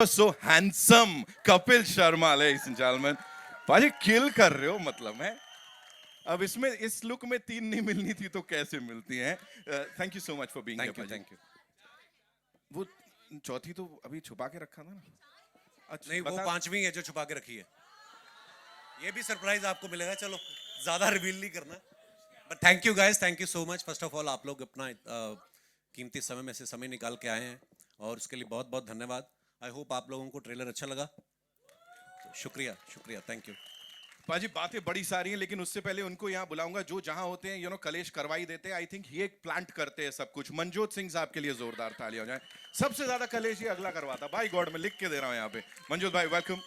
So handsome Kapil Sharma, ladies and gentlemen. भाई किल कर रहे हो मतलब है. अब इसमें इस लुक में 3 नहीं मिलनी थी तो कैसे मिलती हैं? Thank you so much for being here. Thank you वो चौथी तो अभी छुपा के रखा था ना. अच्छा नहीं, वो पांचवी है जो छुपा के रखी है. ये भी सरप्राइज आपको मिलेगा. चलो ज्यादा रिवील नहीं करना. But thank you guys, thank you so much. First of all आप लोग अपना कीमती समय में से समय निकाल के आए हैं और उसके लिए बहुत बहुत धन्यवाद. आई होप आप लोगों को ट्रेलर अच्छा लगा. शुक्रिया शुक्रिया, थैंक यू. पाजी. बातें बड़ी सारी हैं लेकिन उससे पहले उनको यहाँ बुलाऊंगा जो जहां होते हैं. कलेश करवाई देते हैं. आई थिंक ये एक प्लांट करते हैं सब कुछ. मनजोत सिंह साहब के लिए जोरदार तालियां हो जाए. सबसे ज्यादा कलेश ये अगला करवाता. बाय गॉड मैं लिख के दे रहा हूँ यहाँ पे. मनजोत भाई वेलकम,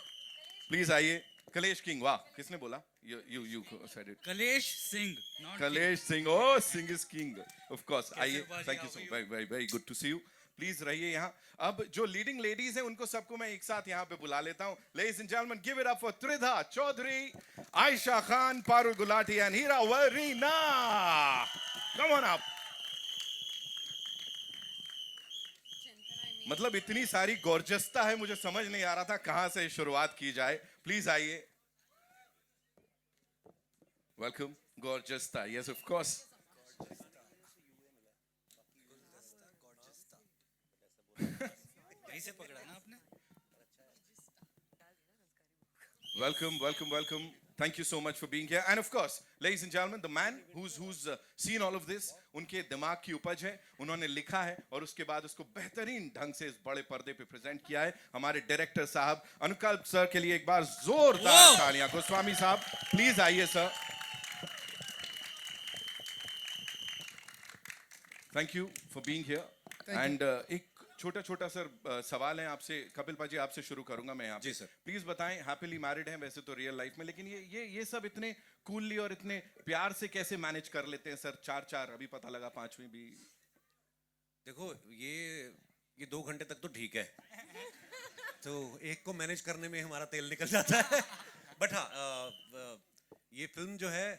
प्लीज आइए. कलेश किंग. वाह, किसने बोला? You said it. Kalesh Singh. Kalesh Singh. Oh Singh is king of course. आइए. Thank you so very very good to see you. Please रहिए यहाँ. अब जो लीडिंग लेडीज हैं उनको सबको मैं एक साथ यहाँ पे बुला लेता हूँ. Ladies and gentleman, give it up for Tridha Choudhury, Ayesha Khan, Parul Gulati and Heera Warina. Come on up. मतलब इतनी सारी गॉर्जसता है, मुझे समझ नहीं आ रहा था कहां से शुरुआत की जाए. प्लीज आइए. वेलकम. गॉर्जसता. Yes of course. यहीं से पकड़ा ना आपने. Welcome. Thank you so much for being here. And of course, ladies and gentlemen, the man who's seen all of this, उनके दिमाग की उपज है. उन्होंने लिखा है और उसके बाद उसको बेहतरीन ढंग से इस बड़े पर्दे पे प्रेजेंट किया है. हमारे डायरेक्टर साहब अनुकल्प सर के लिए एक बार जोरदार तालियां. गोस्वामी साहब प्लीज आइए sir. Thank you for being here. And एक छोटा सर सवाल है आपसे. कपिल पाजी आपसे शुरू करूंगा मैं यहाँ. जी सर. प्लीज बताएं, हैप्पीली मैरिड हैं वैसे तो रियल लाइफ में, लेकिन ये सब इतने कूलली और इतने प्यार से कैसे मैनेज कर लेते हैं सर? 4 अभी पता लगा 5वीं भी. देखो ये 2 घंटे तक तो ठीक है. तो एक को मैनेज करने में हमारा तेल निकल जाता है. बट हाँ, ये फिल्म जो है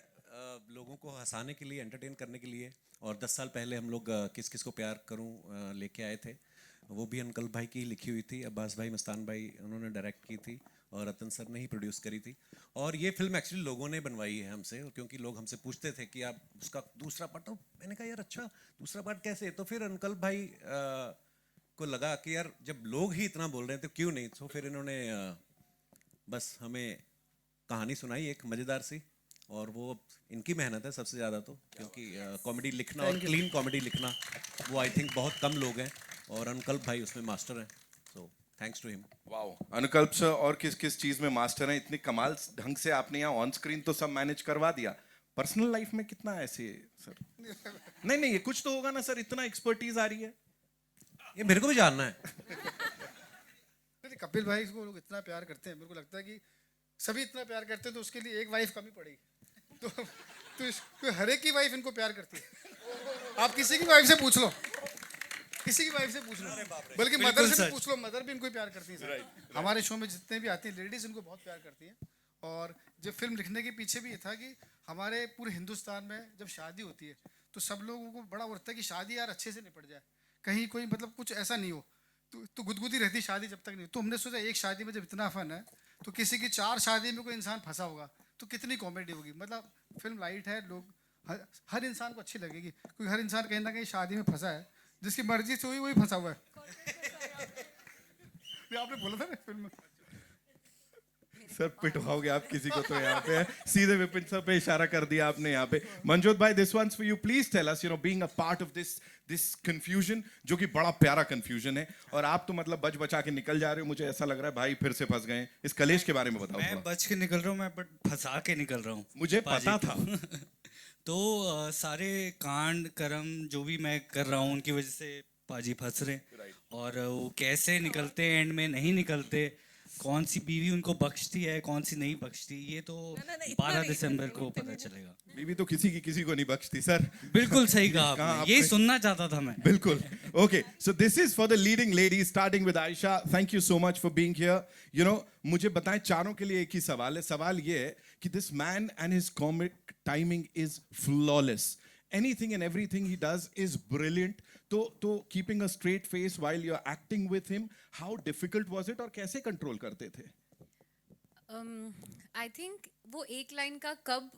लोगों को हंसाने के लिए, एंटरटेन करने के लिए. और 10 साल पहले हम लोग किस किस को प्यार करूं लेके आए थे. वो भी अंकल भाई की लिखी हुई थी. अब्बास भाई, मस्तान भाई उन्होंने डायरेक्ट की थी और रतन सर ने ही प्रोड्यूस करी थी. और ये फिल्म एक्चुअली लोगों ने बनवाई है हमसे, क्योंकि लोग हमसे पूछते थे कि आप उसका दूसरा पार्ट. तो मैंने कहा यार अच्छा दूसरा पार्ट कैसे. तो फिर अंकल भाई को लगा कि यार जब लोग ही इतना बोल रहे हैं तो क्यों नहीं. तो फिर इन्होंने बस हमें कहानी सुनाई एक मज़ेदार सी. और वो इनकी मेहनत है सबसे ज़्यादा तो, क्योंकि कॉमेडी लिखना और क्लीन कॉमेडी लिखना वो आई थिंक बहुत कम लोग हैं. और अनुकल्प भाई उसमें मास्टर हैं. So thanks to him. Wow. Anukalp sir और किस चीज में मास्टर हैं? इतने कमाल ढंग से आपने यहाँ ऑन स्क्रीन तो सब मैनेज करवा दिया. पर्सनल लाइफ में कितना ऐसे सर? नहीं ये कुछ तो होगा ना सर, इतना एक्सपर्टीज आ रही है. ये मेरे को भी जानना है. कपिल भाई को लोग इतना प्यार करते हैं, मेरे को लगता है कि सभी इतना प्यार करते हैं तो उसके लिए एक वाइफ कमी पड़ेगी. तो हर एक की वाइफ इनको प्यार करती है. आप किसी की वाइफ से पूछ लो, बल्कि मदर से भी पूछ लो, मदर भी इनको प्यार करती है. हमारे शो में जितने भी आती हैं लेडीज इनको बहुत प्यार करती हैं. और जब फिल्म लिखने के पीछे भी ये था कि हमारे पूरे हिंदुस्तान में जब शादी होती है तो सब लोगों को बड़ा होता है कि शादी यार अच्छे से निपट जाए, कहीं कोई मतलब कुछ ऐसा नहीं हो. तो गुदगुदी रहती शादी जब तक नहीं. तो हमने सोचा एक शादी में जब इतना फन है तो किसी की 4 शादी में कोई इंसान फंसा होगा तो कितनी कॉमेडी होगी. मतलब फिल्म लाइट है, लोग हर इंसान को अच्छी लगेगी, क्योंकि हर इंसान कहीं ना कहीं शादी में फंसा है. जिसकी मर्जी से हुई वही फंसा हुआ है. आपने बोला था ना फिल्म में. सर पिटवाओगे आप किसी को तो यहाँ पे सीधे विपिन सर पे इशारा कर दिया आपने यहाँ पे. मनजोत भाई, this one's for you. Please tell us, being a part of this confusion, जो कि बड़ा प्यारा कंफ्यूजन है. और आप तो मतलब बचा के निकल जा रहे हो. मुझे ऐसा लग रहा है भाई फिर से फंस गए. इस कलेश के बारे में बताओ. मैं बच के निकल रहा हूँ, मैं बट फंसा के निकल रहा हूँ. मुझे पता था. तो सारे कांड कर्म जो भी मैं कर रहा हूँ उनकी वजह से पाजी फंस रहे. और वो कैसे निकलते एंड में नहीं निकलते, कौन सी बीवी उनको बख्शती है कौन सी नहीं बख्शती, ये तो 12 दिसंबर को पता चलेगा. बीवी तो किसी को नहीं बख्शती सर. बिल्कुल सही कहा आपने, यही सुनना चाहता था मैं. बिल्कुल. Okay, so this is for the leading lady starting with Ayesha. Thank you so much for being here. मुझे बताएं चारों के लिए एक ही सवाल है. सवाल ये है कि this man and his comic timing is flawless. Anything and everything he does is brilliant. तो keeping a straight face while you are acting with him, how difficult was it और कैसे कंट्रोल करते थे? आई थिंक वो एक line का कब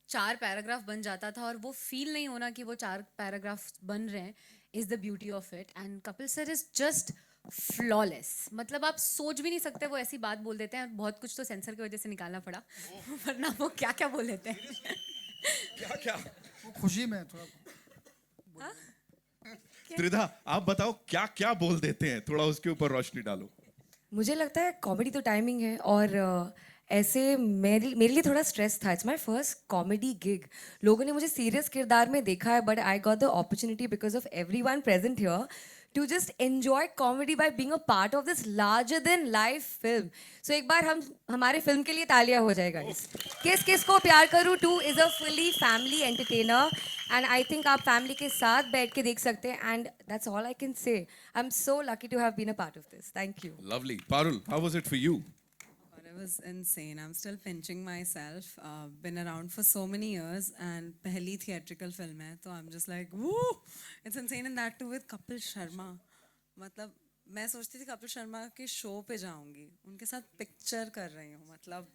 4 paragraph बन जाता था और वो फील नहीं होना कि वो 4 पैराग्राफ बन रहे हैं is the beauty of it. And Kapil sir is just flawless. मतलब आप सोच भी नहीं सकते वो ऐसी बात बोल देते हैं. बहुत कुछ तो सेंसर की वजह से निकालना पड़ा वरना वो क्या क्या बोल देते हैं. क्या क्या? वो खुशी में थोड़ा त्रिधा, आप बताओ क्या क्या बोल देते हैं, थोड़ा उसके ऊपर रोशनी डालो. मुझे लगता है कॉमेडी तो टाइमिंग है और ऐसे मेरे लिए थोड़ा स्ट्रेस था. It's my first comedy gig. लोगों ने मुझे सीरियस किरदार में देखा है but I got the opportunity because of everyone present here to just enjoy comedy by being a part of this larger than life film. So एक बार हम हमारे फिल्म के लिए तालियां हो जाएगा. किस किस को प्यार करूं 2 is a fully family entertainer and I think आप फैमिली के साथ बैठ के देख सकते हैं and that's all I can say. I am so lucky to have been a part of this. Thank you. Lovely. Parul, how was it for you? God, it was insane. I'm still pinching myself. Been around for so many years and पहली theatrical film है तो I'm just like woo! It's insane and that too with Kapil Sharma. मतलब मैं सोचती थी कपिल शर्मा के show पे जाऊंगी, उनके साथ पिक्चर कर रही हूँ. मतलब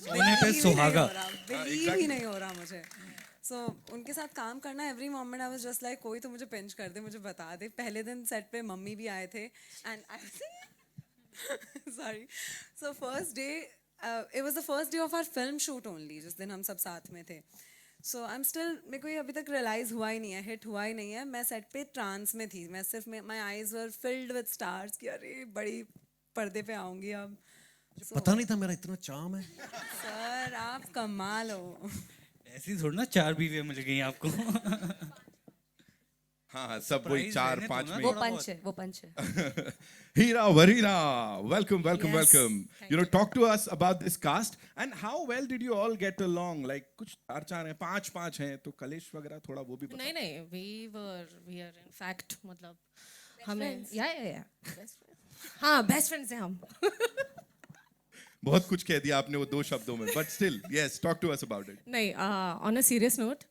सोने पे सुहागा. बिलीव ही नहीं हो रहा मुझे. सो उनके साथ काम करना every moment I was just like कोई तो मुझे पिंच कर दे, मुझे बता दे. पहले दिन सेट पे मम्मी भी आए थे and I sorry. So first day, it was the first day of our film shoot only. जिस दिन हम सब साथ में थे. So I'm still, मेरे को ये अभी तक realize हुआ ही नहीं है, hit हुआ ही नहीं है. मैं set पे trance में थी. मैं सिर्फ my eyes were filled with stars कि अरे बड़ी पर्दे पे आऊँगी अब. पता नहीं था मेरा इतना चार्म है. सर आप कमाल हो. ऐसी थोड़ी ना 4 बीवियां मिल गई आपको. हाँ, सब वही Surprise 4 रहने 5 दो ना. में. वो पंच है, वो पंच है. Hira Varina, welcome, welcome, Yes, welcome. thank You know, talk to us about this cast and how well did you all get along? Like कुछ 4 हैं, 5 हैं, तो कलेश वगैरह थोड़ा वो भी बताओ. नहीं नहीं we are in fact मतलब हमें या हाँ बेस्ट फ्रेंड्स हैं हम. बहुत कुछ कह दिया आपने वो 2 शब्दों में, but still, yes, talk to us about it. नहीं ऑन अ सीरियस नोट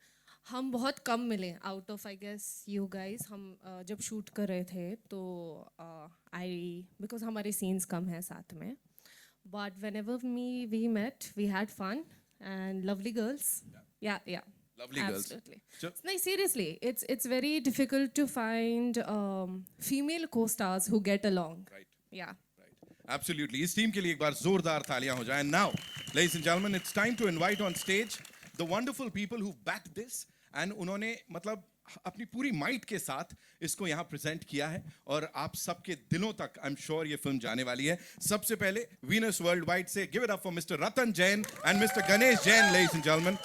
हम बहुत कम मिले out of I guess you guys. हम जब शूट कर रहे थे तो आई बिकॉज हमारे सीन्स कम हैं साथ में but whenever we met we had fun and lovely girls. या Lovely girls. Absolutely. So- No, seriously, it's very difficult to find female co-stars who get along. Right. Yeah. Absolutely. इस team के लिए एक बार जोरदार तालियां हो जाएं. Now, ladies and gentlemen, it's time to invite on stage the wonderful people who backed this and उन्होंने मतलब अपनी पूरी माइट के साथ इसको यहाँ प्रेजेंट किया है और आप सबके दिलों तक आई एम श्योर ये फिल्म जाने वाली है. सबसे पहले वीनस वर्ल्ड वाइड से give it up for mister Ratan Jain and mister Ganesh Jain. Ladies and gentleman,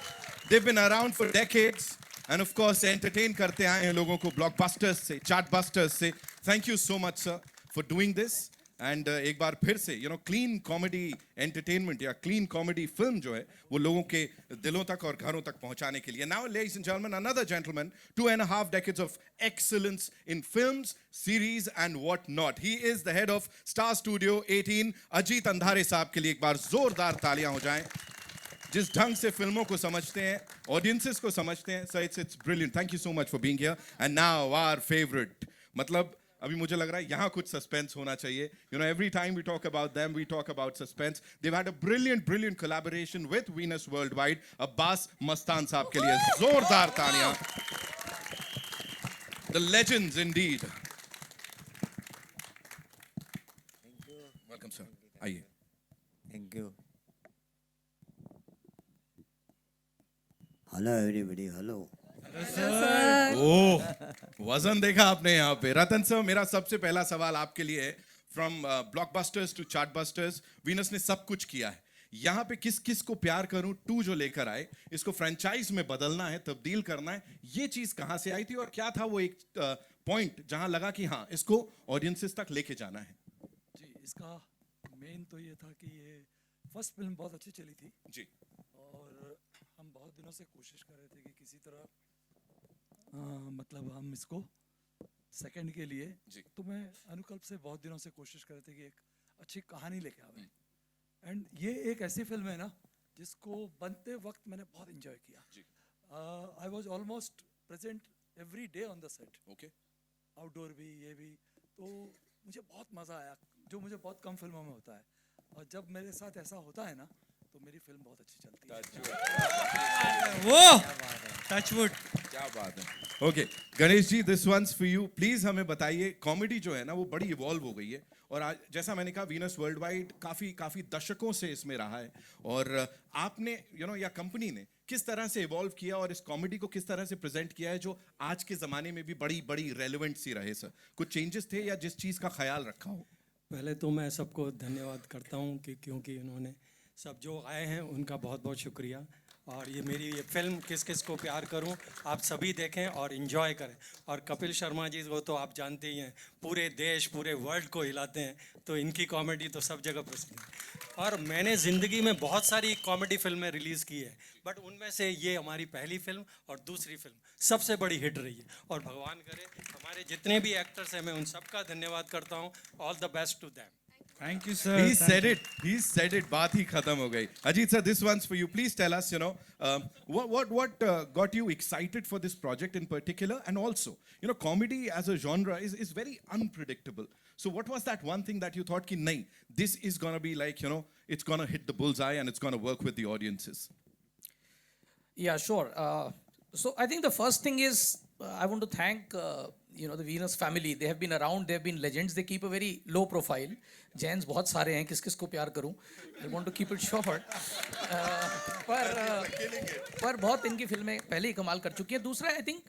they've been around for decades and of course entertain करते आए हैं लोगों को ब्लॉकबस्टर्स से, चार्टबस्टर्स से. Thank you so much sir for doing this and एक बार फिर से you know clean comedy entertainment या clean comedy film जो है वो लोगों के दिलों तक और घरों तक पहुंचाने के लिए. Now ladies and gentlemen, another gentleman, 2.5 decades of excellence in films, series and what not. He is the head of Star Studio 18. Ajit अंधारे साहब के लिए एक बार जोरदार तालियां हो जाएं. जिस ढंग से फिल्मों को समझते हैं, ऑडियंसेस को समझते हैं. So it's brilliant. Thank you so much for being here. And now our favourite, मतलब अभी मुझे लग रहा है यहाँ कुछ सस्पेंस होना चाहिए. You know every time we talk about them we talk about suspense. They've had a brilliant collaboration with Venus worldwide. Abbas Mastan sahab के लिए जोरदार तालियां. The legends indeed. Welcome sir. आइए. Thank you. Hello everybody, hello. Oh, वजन देखा आपने यहाँ पे. रतन सर, मेरा सबसे पहला सवाल आपके लिए है. From blockbusters to chartbusters, Venus ने सब कुछ किया है. यहाँ पे किस किस को प्यार करूं 2 जो लेकर आए, इसको फ्रेंचाइज में बदलना है, तब्दील करना है, ये चीज कहाँ से आई थी और क्या था वो एक पॉइंट जहां लगा कि हाँ इसको ऑडियंसेस तक लेके जाना है? जी, इसका मेन तो ये था कि ये फर्स्ट फिल्म बहुत अच्छी चली थी जी. और हम बहुत दिनों से कोशिश कर रहे थे कि किसी तरह मतलब हम इसको सेकंड के लिए जी. तो मैं अनुकल्प से बहुत दिनों से कोशिश कर रहे थे कि एक अच्छी कहानी लेके आवे. एंड ये एक ऐसी फिल्म है ना जिसको बनते वक्त मैंने बहुत एंजॉय किया. I was almost present every day on the set, okay outdoor भी ये भी। तो मुझे बहुत मज़ा आया, जो मुझे बहुत कम फिल्मों में होता है। और जब मेरे साथ ऐसा होता है ना, तो मेरी फिल्म बहुत अच्छी चलती है। वो टचवुड। क्या बात है। Okay Ganesh ji, this one's for you. Please हमें बताइए, कॉमेडी जो है ना वो बड़ी इवॉल्व हो गई है, और आज जैसा मैंने कहा वीनस वर्ल्ड वाइड काफी दशकों से इसमें रहा है, और आपने या कंपनी ने किस तरह से इवॉल्व किया और इस कॉमेडी को किस तरह से प्रेजेंट किया है जो आज के जमाने में भी बड़ी बड़ी रेलेवेंट सी रहे। सर कुछ चेंजेस थे या जिस चीज का ख्याल रखा हो? पहले तो मैं सबको धन्यवाद करता हूँ कि क्योंकि उन्होंने सब जो आए हैं उनका बहुत बहुत शुक्रिया। और ये मेरी ये फिल्म किस किस को प्यार करूं, आप सभी देखें और इन्जॉय करें। और कपिल शर्मा जी वो तो आप जानते ही हैं, पूरे देश पूरे वर्ल्ड को हिलाते हैं, तो इनकी कॉमेडी तो सब जगह प्रसिद्ध है। और मैंने ज़िंदगी में बहुत सारी कॉमेडी फिल्में रिलीज़ की है, बट उनमें से ये हमारी पहली फिल्म और दूसरी फिल्म सबसे बड़ी हिट रही है। और भगवान करे हमारे जितने भी एक्टर्स हैं, मैं उन सबका धन्यवाद करता हूँ। All the best to them. Thank you, sir. He Thank said you. it. He said it. बात ही खत्म हो गई। Ajit sir, this one's for you. Please tell us, what got you excited for this project in particular, and also, comedy as a genre is very unpredictable. So, what was that one thing that you thought कि नहीं, this is gonna be like, it's gonna hit the bullseye and it's gonna work with the audiences? Yeah, sure. So I think the first thing is I want to thank the Venus family. They have been around. They have been legends. They keep a very low profile. Jains बहुत सारे हैं, किस किस को प्यार करूं? I want to keep it short. पर बहुत इनकी फिल्में पहले ही कमाल कर चुकी हैं। दूसरा आई थिंक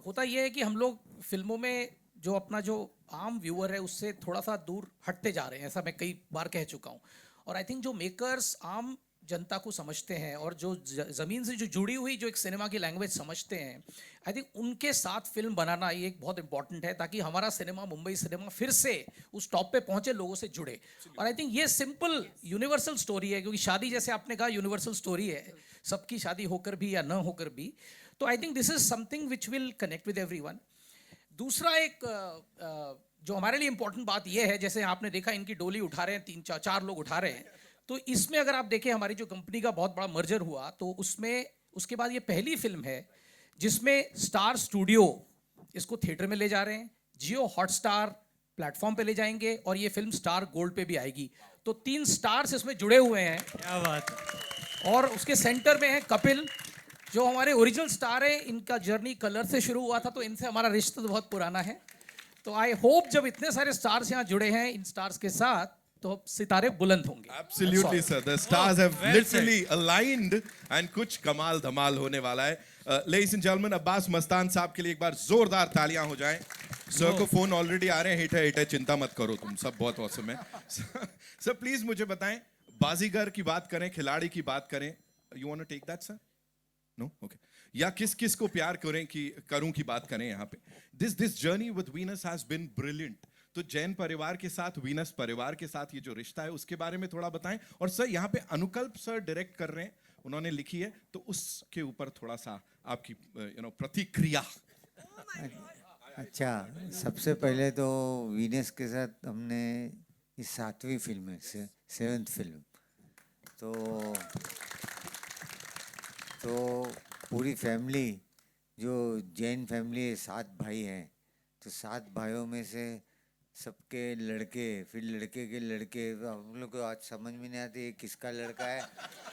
होता ये है कि हम लोग फिल्मों में जो अपना जो आम व्यूअर है उससे थोड़ा सा दूर हटते जा रहे हैं, ऐसा मैं कई बार कह चुका हूँ। और आई थिंक जो मेकर्स आम जनता को समझते हैं और जो ज़मीन से जो जुड़ी हुई जो एक सिनेमा की लैंग्वेज समझते हैं, आई थिंक उनके साथ फिल्म बनाना ये एक बहुत इंपॉर्टेंट है, ताकि हमारा सिनेमा, मुंबई सिनेमा फिर से उस टॉप पे पहुंचे, लोगों से जुड़े। और आई थिंक ये सिंपल यूनिवर्सल स्टोरी है, क्योंकि शादी जैसे आपने कहा यूनिवर्सल स्टोरी है, सबकी शादी होकर भी या न होकर भी। तो I think this is something which will connect with everyone. दूसरा एक जो हमारे लिए इंपॉर्टेंट बात यह है, जैसे आपने देखा इनकी डोली उठा रहे हैं, 3-4 लोग उठा रहे हैं, तो इसमें अगर आप देखें हमारी जो कंपनी का बहुत बड़ा मर्जर हुआ, तो उसमें उसके बाद ये पहली फिल्म है जिसमें स्टार स्टूडियो इसको थिएटर में ले जा रहे हैं, जियो हॉटस्टार प्लेटफॉर्म पे ले जाएंगे, और ये फिल्म स्टार गोल्ड पे भी आएगी। तो 3 स्टार्स इसमें जुड़े हुए हैं। क्या बात है। और उसके सेंटर में है कपिल, जो हमारे ओरिजिनल स्टार है। इनका जर्नी कलर से शुरू हुआ था, तो इनसे हमारा रिश्ता तो बहुत पुराना है। तो आई होप जब इतने सारे स्टार्स यहाँ जुड़े हैं इन स्टार्स के साथ, तो सितारे बुलंद होंगे। Absolutely, sir. The stars have literally aligned, and कुछ कमाल धमाल होने वाला है। Ladies and gentlemen, Abbas Mastan sahab के लिए एक बार जोरदार तालियां हो जाएं। सर को फोन ऑलरेडी आ रहे हैं, हिट है, चिंता मत करो, तुम सब बहुत औसम है। सर प्लीज मुझे बताएं, बाजीगर की बात करें, खिलाड़ी की बात करें, you want to take that sir? No, okay. या किस किस को प्यार करूं की बात करें यहाँ पे। This journey with Venus has been brilliant. तो जैन परिवार के साथ, वीनस परिवार के साथ ये जो रिश्ता है उसके बारे में थोड़ा बताएं। और सर यहाँ पे अनुकल्प सर डायरेक्ट कर रहे हैं, उन्होंने लिखी है, तो उसके ऊपर थोड़ा सा आपकी प्रतिक्रिया। अच्छा, सबसे पहले तो वीनस के साथ हमने इस 7वीं फिल्म है, 7th फिल्म, तो पूरी फैमिली, जो जैन फैमिली है, 7 भाई हैं, तो 7 भाइयों में से सबके लड़के, फिर लड़के के लड़के, हम लोग को आज समझ में नहीं आती ये किसका लड़का है,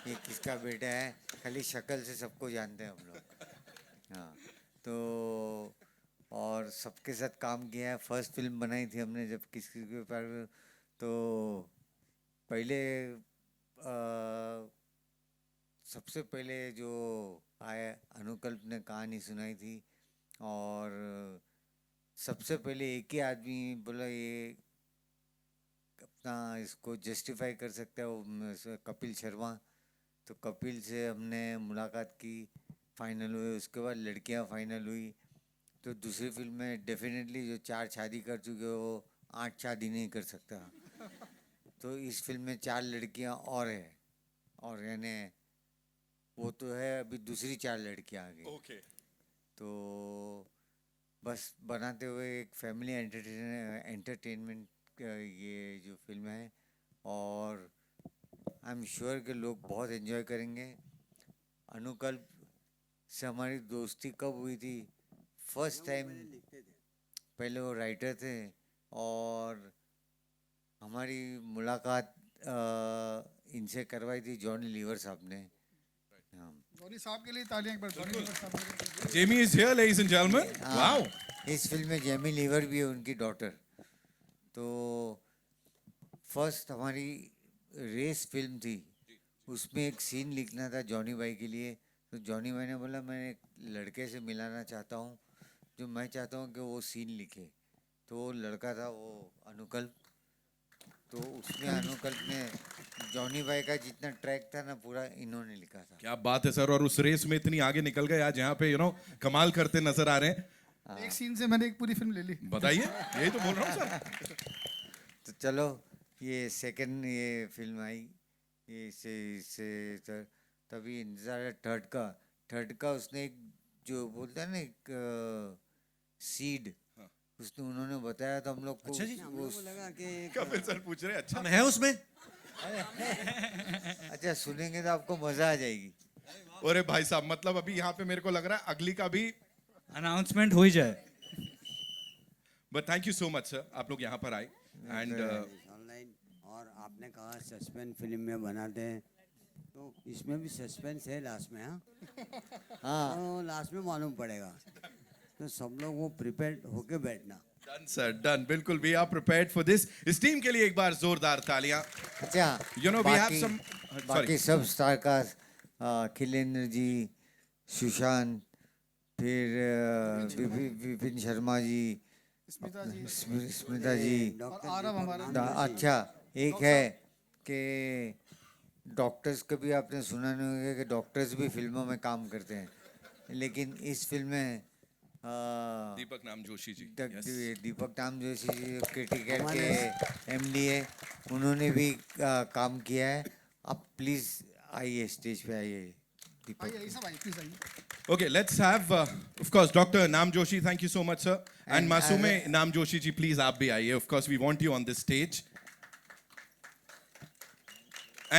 ये किसका बेटा है, खाली शक्ल से सबको जानते हैं हम लोग। हाँ, तो और सबके साथ काम किया है। फर्स्ट फिल्म बनाई थी हमने जब किसी के ऊपर, तो पहले सबसे पहले जो आया अनुकल्प ने कहानी सुनाई थी, और सबसे पहले एक ही आदमी बोला ये अपना इसको जस्टिफाई कर सकता है, वो कपिल शर्मा। तो कपिल से हमने मुलाकात की, फाइनल हुए, उसके बाद लड़कियां फाइनल हुई। तो दूसरी फिल्म में डेफिनेटली जो 4 शादी कर चुके हो, 8 शादी नहीं कर सकता। तो इस फिल्म में 4 लड़कियां और है, और यानी वो तो है, अभी दूसरी 4 लड़कियां आ गई। ओके। तो बस बनाते हुए एक फैमिली एंटरटेनमेंट ये जो फिल्म है, और आई एम श्योर कि लोग बहुत एंजॉय करेंगे। अनुकल्प से हमारी दोस्ती कब हुई थी? फर्स्ट टाइम पहले वो राइटर थे और हमारी मुलाकात इनसे करवाई थी जॉनी लीवर साहब ने। हाँ। जॉनी साहब के लिए तालियां एक बार जॉनी लीवर साहब के लिए। Jamie is here, ladies and gentlemen. Wow. इस फिल्म में जेमी लीवर भी है, उनकी डॉटर। तो फर्स्ट हमारी रेस फिल्म थी, उसमें एक सीन लिखना था जॉनी भाई के लिए। तो जॉनी भाई ने बोला मैं एक लड़के से मिलाना चाहता हूँ जो मैं चाहता हूँ कि वो सीन लिखे। तो वो लड़का था वो अनुकल्प। तो उसमें अनुकल्प में जॉनी भाई का जितना ट्रैक था ना पूरा इन्होंने लिखा था। क्या बात है सर, और उस रेस में इतनी आगे निकल गए आज यहाँ पे कमाल करते नजर आ रहे हैं। एक सीन से मैंने एक पूरी फिल्म ले ली। बताइए, यही तो बोल रहा हूँ सर। तो चलो ये सेकंड ये फिल्म आई, ये इससे तभी इंतजार है थर्ड का उसने एक जो बोलता है ना एक सीड उसने उन्होंने बताया तो हम लोग को। अच्छा जी, लगा कि कपिल सर पूछ रहे हैं अच्छा हम हैं उसमें। अच्छा सुनेंगे तो आपको मजा आ जाएगी। अरे भाई साहब, मतलब अभी यहाँ पे मेरे को लग रहा है अगली का भी अनाउंसमेंट हो ही जाए। But thank you so much sir, आप लोग यहाँ पर आए एंड ऑनलाइन। और आपने कहा सस्पेंस फिल्म में बनाते हैं तो इसमें भी सस्पेंस है लास्ट में। हाँ तो लास्ट में मालूम पड़ेगा, तो सब लोग वो प्रिपेयर्ड होके बैठना। डन सर, डन, बिल्कुल। We are prepared for this. इस टीम के लिए एक बार जोरदार तालियां। अच्छा वी हैव सम बाकी सब स्टार कास्ट, खिलेंद्र जी, सुशांत, फिर विपिन शर्मा जी, स्मिता जी। अच्छा एक है कि डॉक्टर्स का भी आपने सुना नहीं होगा कि डॉक्टर्स भी फिल्मों में काम करते हैं, लेकिन इस फिल्म में दीपक नाम जोशी जी, दीपक नाम जोशी जी क्रिटिकल के एमडी है, उन्होंने भी काम किया है। आप प्लीज आइए, स्टेज पे आइए दीपक। Okay, let's have of course Dr. Nam Joshi, thank you so much sir, and Masume Nam Joshi ji, please आप भी आइए, of course we want you on this stage.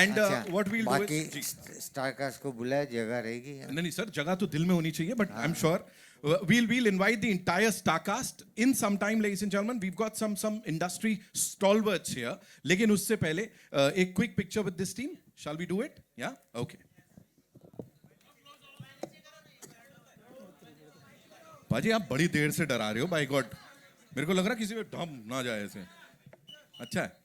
And what we'll do is star cast को बुलाया, जगह रहेगी? नहीं sir, जगह तो दिल में होनी चाहिए, but I'm sure we'll invite the entire star cast in some time, ladies and gentlemen. We've got some industry stalwarts here, लेकिन उससे पहले एक quick picture with this team. Shall we do it? Yeah, okay. बाजी आप बड़ी देर से डरा रहे हो, बाय गॉड मेरे को लग रहा किसी पे धम ना जाए ऐसे। अच्छा है,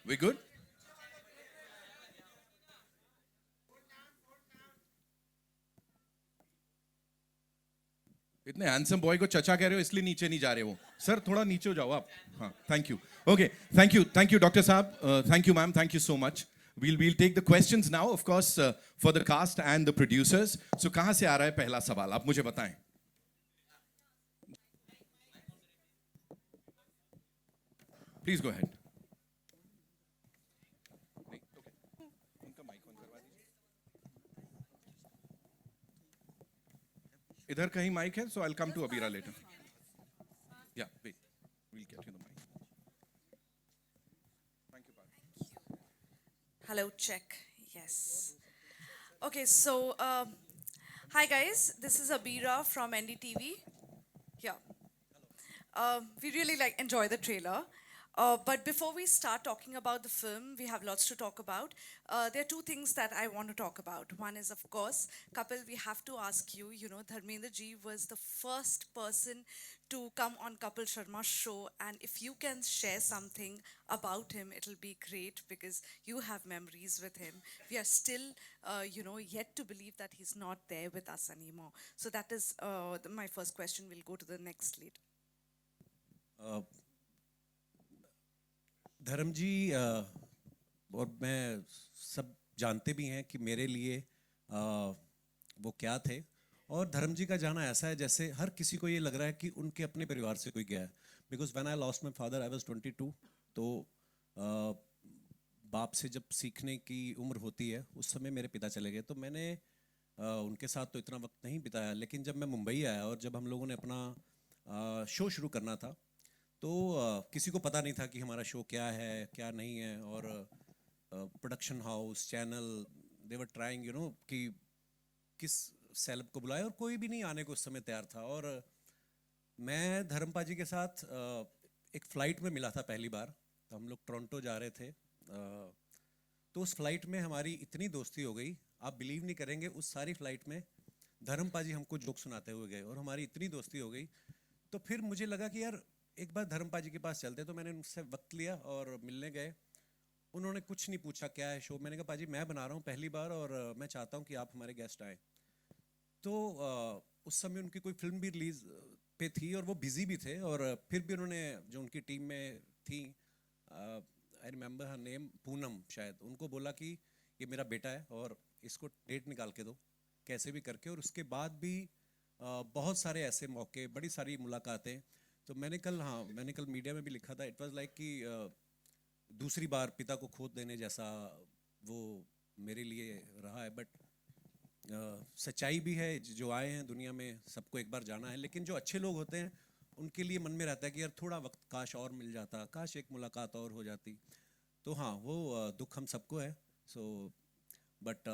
we good? इतने हैंडसम बॉय को चचा कह रहे हो इसलिए नीचे नहीं जा रहे हो सर, थोड़ा नीचे हो जाओ आप। हाँ, thank you. Okay, thank you doctor साहब, thank you ma'am, thank you so much. we'll take the questions now, of course, for the cast and the producers. So कहाँ से आ रहा है पहला सवाल, आप मुझे बताएं। Please go ahead. इधर कहीं माइक है, so I'll come to Abira later. Yeah, wait, we'll get you the mic. Thank you, Bharat. Hello, check. Yes. Okay, so hi guys, this is Abira from NDTV. Yeah. We really enjoy the trailer. But before we start talking about the film, we have lots to talk about. There are two things that I want to talk about. One is, of course, Kapil, we have to ask you, Dharmendra ji was the first person to come on Kapil Sharma's show, and if you can share something about him, it'll be great because you have memories with him. We are still, yet to believe that he's not there with us anymore. So that is my first question. We'll go to the next lead. धर्म जी और मैं सब जानते भी हैं कि मेरे लिए वो क्या थे, और धर्म जी का जाना ऐसा है जैसे हर किसी को ये लग रहा है कि उनके अपने परिवार से कोई गया है। Because when I lost my father I was 22, तो बाप से जब सीखने की उम्र होती है उस समय मेरे पिता चले गए, तो मैंने उनके साथ तो इतना वक्त नहीं बिताया। लेकिन जब मैं मुंबई आया और जब हम लोगों ने अपना शो शुरू करना था, तो किसी को पता नहीं था कि हमारा शो क्या है क्या नहीं है, और production house channel they were trying you know कि किस सेलेब को बुलाए, और कोई भी नहीं आने को उस समय तैयार था। और मैं धर्मपा जी के साथ एक फ़्लाइट में मिला था पहली बार। तो हम लोग टोरंटो जा रहे थे, तो उस फ्लाइट में हमारी इतनी दोस्ती हो गई, आप बिलीव नहीं करेंगे, उस सारी फ्लाइट में धर्मपा जी हमको जोक सुनाते हुए गए और हमारी इतनी दोस्ती हो गई। तो फिर मुझे लगा कि यार एक बार धर्मपा जी के पास चलते, तो मैंने उनसे वक्त लिया और मिलने गए। उन्होंने कुछ नहीं पूछा क्या है शो, मैंने कहा पाजी मैं बना रहा हूँ पहली बार और मैं चाहता हूँ कि आप हमारे गेस्ट आए। तो उस समय उनकी कोई फिल्म भी रिलीज पे थी और वो बिजी भी थे, और फिर भी उन्होंने जो उनकी टीम में थी, I remember her name, Poonam शायद, उनको बोला कि ये मेरा बेटा है और इसको डेट निकाल के दो कैसे भी करके। और उसके बाद भी बहुत सारे ऐसे मौके, बड़ी सारी मुलाकातें। तो मैंने कल मीडिया में भी लिखा था, इट वाज लाइक कि दूसरी बार पिता को खोद देने जैसा वो मेरे लिए रहा है। बट सच्चाई भी है, जो आए हैं दुनिया में सबको एक बार जाना है, लेकिन जो अच्छे लोग होते हैं उनके लिए मन में रहता है कि यार थोड़ा वक्त काश और मिल जाता, काश एक मुलाकात और हो जाती। तो हाँ, वो दुख हम सबको है। So but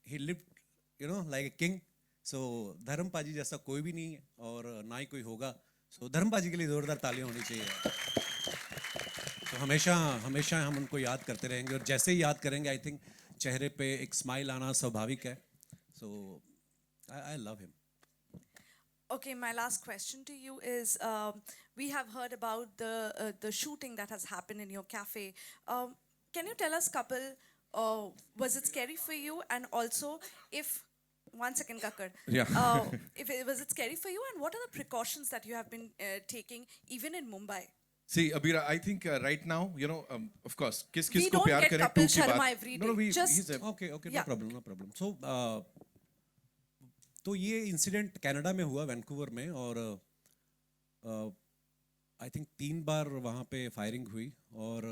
he lived you know like a king. So Dharampa ji जैसा कोई भी नहीं है और ना ही कोई होगा। सो धर्मपा जी के लिए जोरदार तालियां होनी चाहिए। तो हमेशा हमेशा हम उनको याद करते रहेंगे, और जैसे ही याद करेंगे आई थिंक चेहरे पे एक स्माइल आना स्वाभाविक है। So I love him. Okay, my last question to you is, we have heard about the shooting that has happened in your cafe. Can you tell us, Kapil, was it scary for you? And also, if one second, Kakar. Yeah. Was it scary for you? And what are the precautions that you have been taking, even in Mumbai? See, Abira, I think right now, you know, of course, किस We को don't प्यार get करें Kapil to की Sharma बात। every No, no, day. he's a, okay, Yeah. no problem. So तो ये incident Canada में हुआ, वैंकूवर में, और आई थिंक 3 बार वहाँ पे फायरिंग हुई। और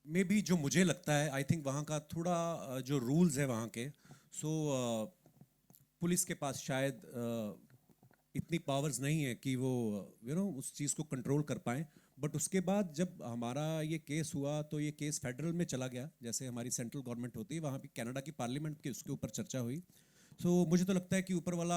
मे बी जो मुझे लगता है, आई थिंक वहाँ का थोड़ा जो रूल्स है वहाँ के, सो पुलिस के पास शायद इतनी पावर्स नहीं है कि वो यू नो उस चीज़ को कंट्रोल कर पाएँ। बट उसके बाद जब हमारा ये केस हुआ तो ये केस फेडरल में चला गया, जैसे हमारी सेंट्रल गवर्नमेंट होती है, वहाँ भी कनाडा की पार्लियामेंट की उसके ऊपर चर्चा हुई। सो मुझे तो लगता है कि ऊपर वाला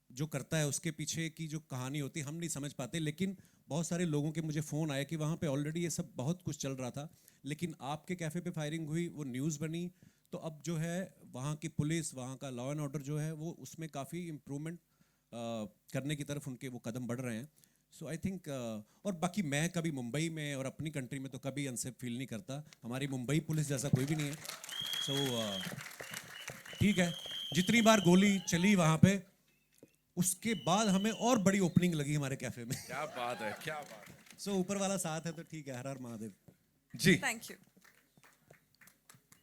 जो करता है उसके पीछे की जो कहानी होती है हम नहीं समझ पाते। लेकिन बहुत सारे लोगों के मुझे फ़ोन आए कि वहाँ पे ऑलरेडी ये सब बहुत कुछ चल रहा था, लेकिन आपके कैफ़े पे फायरिंग हुई, वो न्यूज़ बनी। तो अब जो है वहाँ की पुलिस, वहाँ का लॉ एंड ऑर्डर जो है वो उसमें काफ़ी इम्प्रूवमेंट करने की तरफ उनके वो कदम बढ़ रहे हैं। सो आई थिंक और बाकी मैं कभी मुंबई में और अपनी कंट्री में तो कभी अनसेफ फील नहीं करता। हमारी मुंबई पुलिस जैसा कोई भी नहीं है। सो ठीक है, जितनी बार गोली चली वहाँ पे, उसके बाद हमें और बड़ी ओपनिंग लगी हमारे कैफे में। क्या बात है, क्या बात है। सो ऊपर वाला साथ है तो ठीक है। हर हर महादेव जी। Thank you.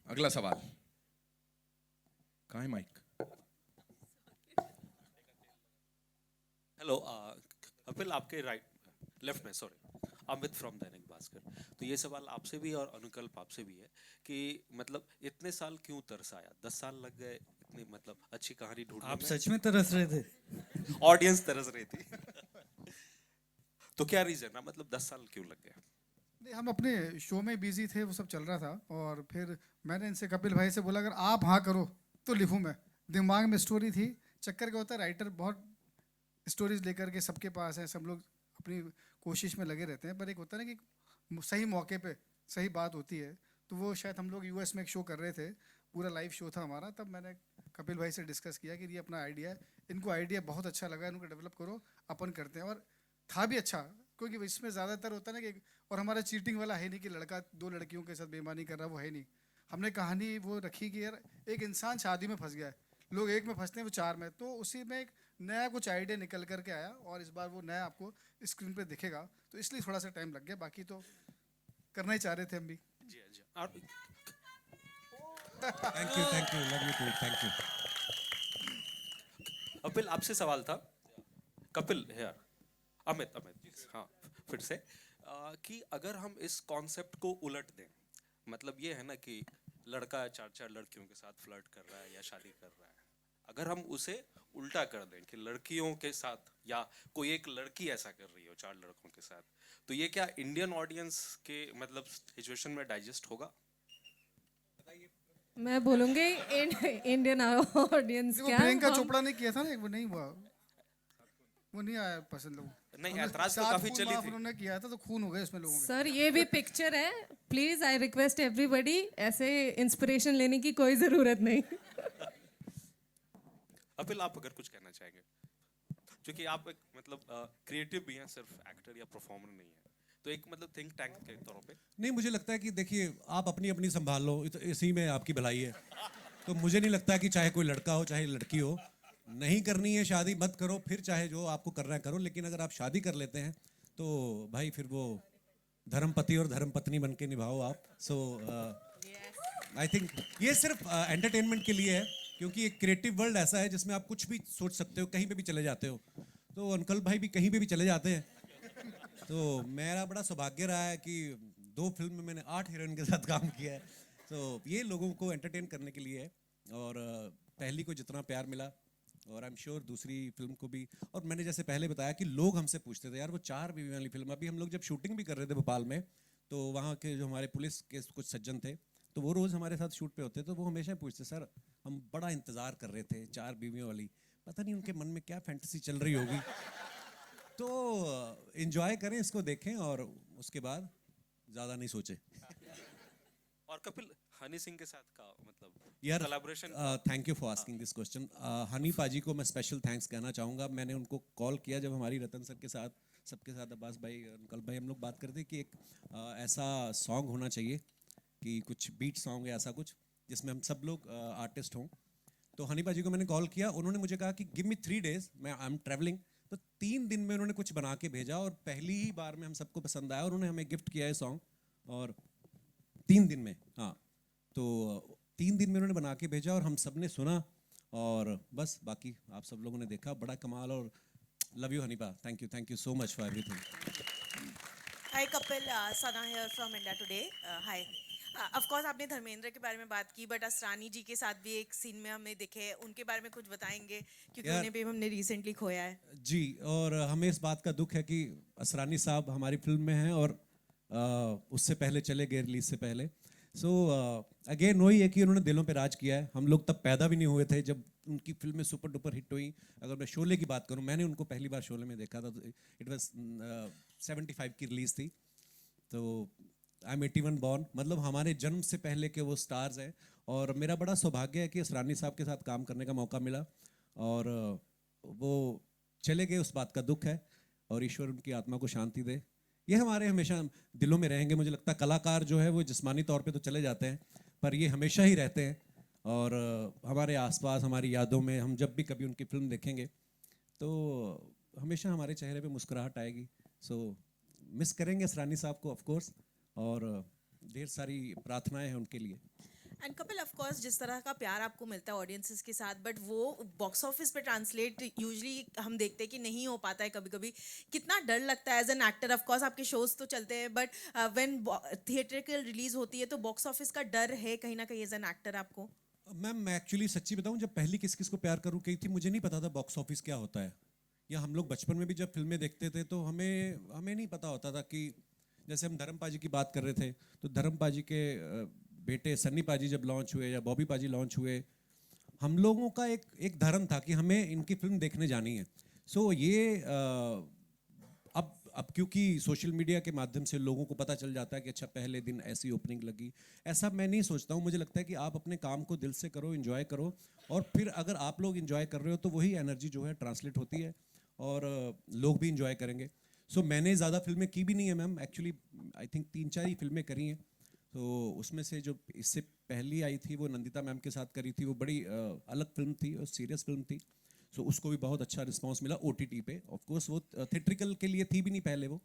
अगला सवाल, कहाँ है माइक? हेलो कपिल, आपके लेफ्ट में, सॉरी, अमित फ्रॉम दैनिक भास्कर। तो ये सवाल आपसे भी और अनुकल्प आपसे भी है कि मतलब इतने साल क्यों तरस आया? 10 साल लग गए इतनी मतलब अच्छी कहानी ढूंढने में। आप सच में तरस रहे थे? ऑडियंस तरस रही थी। तो क्या रीजन है, मतलब 10 साल क्यों लग गया? नहीं, हम अपने शो में बिजी थे, वो सब चल रहा था। और फिर मैंने इनसे, कपिल भाई से बोला अगर आप हाँ करो तो लिखूँ मैं। दिमाग में स्टोरी थी। चक्कर क्या होता है, राइटर बहुत स्टोरीज लेकर के सबके पास है, सब लोग अपनी कोशिश में लगे रहते हैं, पर एक होता है ना कि सही मौके पे सही बात होती है। तो वो शायद हम लोग यूएस में एक शो कर रहे थे, पूरा लाइव शो था हमारा, तब मैंने कपिल भाई से डिस्कस किया कि ये अपना आइडिया है, इनको आइडिया बहुत अच्छा लगा, इनको डेवलप करो, अपन करते हैं। और था भी अच्छा, क्योंकि इसमें ज़्यादातर होता है ना कि, और हमारा चीटिंग वाला है नहीं कि लड़का 2 लड़कियों के साथ बेईमानी कर रहा है, वो है नहीं। हमने कहानी वो रखी कि यार एक इंसान शादी में फंस गया है, लोग एक में फंसते हैं, वो 4 में, तो उसी में एक नया कुछ आइडिया निकल करके आया, और इस बार वो नया आपको स्क्रीन पे दिखेगा, तो इसलिए थोड़ा सा टाइम लग गया। बाकी तो करना ही चाह रहे थे हम भी। जी जी। और thank you, love you too, thank you. Kapil, आपसे सवाल था। कपिल यार, अमित जी, हाँ, फिर से कि अगर हम इस कॉन्सेप्ट को उलट दें, मतलब ये है ना कि लड़का 4 लड़कियों के साथ फ्लर्ट कर रहा है या शादी कर रहा है, अगर हम उसे उल्टा कर दें कि लड़कियों के साथ या कोई एक लड़की ऐसा कर रही हो 4 लड़कों के साथ, तो ये क्या इंडियन ऑडियंस के मतलब सिचुएशन में डाइजेस्ट होगा? मैं बोलूँगी इंडियन ऑडियंस देखो क्या प्रियंका हम- चोपड़ा ने किया था ना, वो नहीं हुआ, वो नहीं आया पसंद लोगों को। नहीं, हमने ऐतराज तो 7 काफी खून चली माफ थी। उन्होंने किया था तो खून हो गए इसमें लोगों के। सर ये भी पिक्चर है, प्लीज आई रिक्वेस्ट एवरीबॉडी, ऐसे इंस्पिरेशन लेने की कोई ज़रूरत नहीं। अपिल, आप अगर कुछ कहना चाहेंगे, क्योंकि आप एक मतलब क्रिएटिव भी हैं, सिर्फ एक्टर या परफॉर्मर नहीं है, तो एक मतलब थिंक टैंक के तौर पे। नहीं, मुझे लगता है कि देखिए आप अपनी अपनी संभाल लो, इसी में आपकी भलाई है। तो मुझे नहीं लगता कि चाहे कोई लड़का हो चाहे लड़की हो, नहीं करनी है शादी मत करो, फिर चाहे जो आपको करना है करो, लेकिन अगर आप शादी कर लेते हैं तो भाई फिर वो धर्मपति और धर्मपत्नी बन के निभाओ आप। सो आई थिंक ये सिर्फ एंटरटेनमेंट के लिए है, क्योंकि एक क्रिएटिव वर्ल्ड ऐसा है जिसमें आप कुछ भी सोच सकते हो, कहीं पे भी चले जाते हो। तो अंकल भाई भी कहीं पे भी चले जाते हैं। तो मेरा बड़ा सौभाग्य रहा है कि 2 फिल्म में मैंने 8 हीरोइन के साथ काम किया है। तो ये लोगों को एंटरटेन करने के लिए है, और पहली को जितना प्यार मिला, और आई एम श्योर दूसरी फिल्म को भी। और मैंने जैसे पहले बताया कि लोग हमसे पूछते थे यार वो 4 बीवी वाली फिल्म, अभी हम लोग जब शूटिंग भी कर रहे थे भोपाल में, तो वहाँ के जो हमारे पुलिस के कुछ सज्जन थे, तो वो रोज़ हमारे साथ शूट पे होते, तो वो हमेशा पूछते सर हम बड़ा इंतज़ार कर रहे थे 4 बीवियों वाली, पता नहीं उनके मन में क्या फैंटेसी चल रही होगी। तो एंजॉय करें, इसको देखें और उसके बाद ज़्यादा नहीं सोचें। और कपिल, हनी सिंह के साथ का मतलब यार collaboration. Thank you for asking this question. Honey पाजी को मैं स्पेशल थैंक्स कहना चाहूँगा। मैंने उनको कॉल किया जब हमारी रतन सर के साथ, सबके साथ, अब्बास भाई, अंकल भाई, हम लोग बात करते कि एक ऐसा सॉन्ग होना चाहिए कि कुछ बीट सॉन्ग या ऐसा कुछ जिसमें हम सब लोग आर्टिस्ट हों। तो हनी पाजी को मैंने कॉल किया, उन्होंने मुझे कहा कि गिव मी 3 days, मैं आई एम ट्रैवलिंग। तो 3 दिन में उन्होंने कुछ बना के भेजा, और पहली ही बार में हम सबको पसंद आया, और उन्होंने हमें गिफ्ट किया है सॉन्ग। और 3 दिन में, हाँ, तो 3 दिन में उन्होंने बना के भेजा और हम सब ने सुना, और बस बाकी आप सब लोगों ने देखा। बड़ा कमाल, और लव यू हनीपा, thank you so much for everything. Hi Kapil, Sana here from India today. Hi, of course आपने धर्मेंद्र के बारे में बात की, बट असरानी जी के साथ भी एक सीन में हमने देखे, उनके बारे में कुछ बताएंगे, क्योंकि यार- उन्हें भी हमने रिसेंटली खोया है। जी, और हमें इस बात का दुख है कि असरानी साहब हमारी फिल्म में हैं, और उससे पहले चले गए रिलीज से पहले। सो अगेन वही है कि उन्होंने दिलों पे राज किया है। हम लोग तब पैदा भी नहीं हुए थे जब उनकी फिल्में सुपर डुपर हिट हुई। अगर मैं शोले की बात करूं, मैंने उनको पहली बार शोले में देखा था, इट वाज 75 की रिलीज थी। तो आई एम 81 बॉर्न, मतलब हमारे जन्म से पहले के वो स्टार्स हैं। और मेरा बड़ा सौभाग्य है कि असरानी साहब के साथ काम करने का मौका मिला, और वो चले गए, उस बात का दुख है, और ईश्वर उनकी आत्मा को शांति दे। ये हमारे हमेशा दिलों में रहेंगे। मुझे लगता है कलाकार जो है वो जिस्मानी तौर पे तो चले जाते हैं, पर ये हमेशा ही रहते हैं, और हमारे आसपास, हमारी यादों में। हम जब भी कभी उनकी फिल्म देखेंगे तो हमेशा हमारे चेहरे पे मुस्कुराहट आएगी। सो मिस करेंगे असरानी साहब को ऑफ कोर्स, और ढेर सारी प्रार्थनाएं हैं उनके लिए। एंड कपिल, ऑफ कोर्स जिस तरह का प्यार आपको मिलता है ऑडियंसेस के साथ, बट वो बॉक्स ऑफिस पे ट्रांसलेट यूजुअली हम देखते हैं कि नहीं हो पाता है कभी कभी। कितना डर लगता है as an actor? Of course आपके शोज तो चलते हैं, बट व्हेन थिएट्रिकल रिलीज होती है तो बॉक्स ऑफिस का डर है कहीं ना कहीं एज एन एक्टर आपको? मैम, मैं एक्चुअली सच्ची बताऊं, जब पहली किस किस को प्यार करूं कही थी, मुझे नहीं पता था बॉक्स ऑफिस क्या होता है। या हम लोग बचपन में भी जब फिल्में देखते थे तो हमें नहीं पता होता था कि, जैसे हम धर्म पाजी की बात कर रहे थे, तो धर्म पाजी के बेटे सन्नी पाजी जब लॉन्च हुए या बॉबी पाजी लॉन्च हुए, हम लोगों का एक धर्म था कि हमें इनकी फिल्म देखने जानी है। सो ये अब क्योंकि सोशल मीडिया के माध्यम से लोगों को पता चल जाता है कि अच्छा पहले दिन ऐसी ओपनिंग लगी, ऐसा मैं नहीं सोचता हूँ। मुझे लगता है कि आप अपने काम को दिल से करो, एंजॉय करो, और फिर अगर आप लोग एंजॉय कर रहे हो तो वही एनर्जी जो है ट्रांसलेट होती है, और लोग भी एंजॉय करेंगे। सो मैंने ज़्यादा फिल्में की भी नहीं है मैम, एक्चुअली आई थिंक 3-4 ही फिल्में करी हैं। तो उसमें से जो इससे पहली आई थी वो नंदिता मैम के साथ करी थी, वो बड़ी अलग फिल्म थी और सीरियस फिल्म थी। सो उसको भी बहुत अच्छा रिस्पांस मिला OTT पे। ऑफ कोर्स वो थिएट्रिकल के लिए थी भी नहीं पहले वो।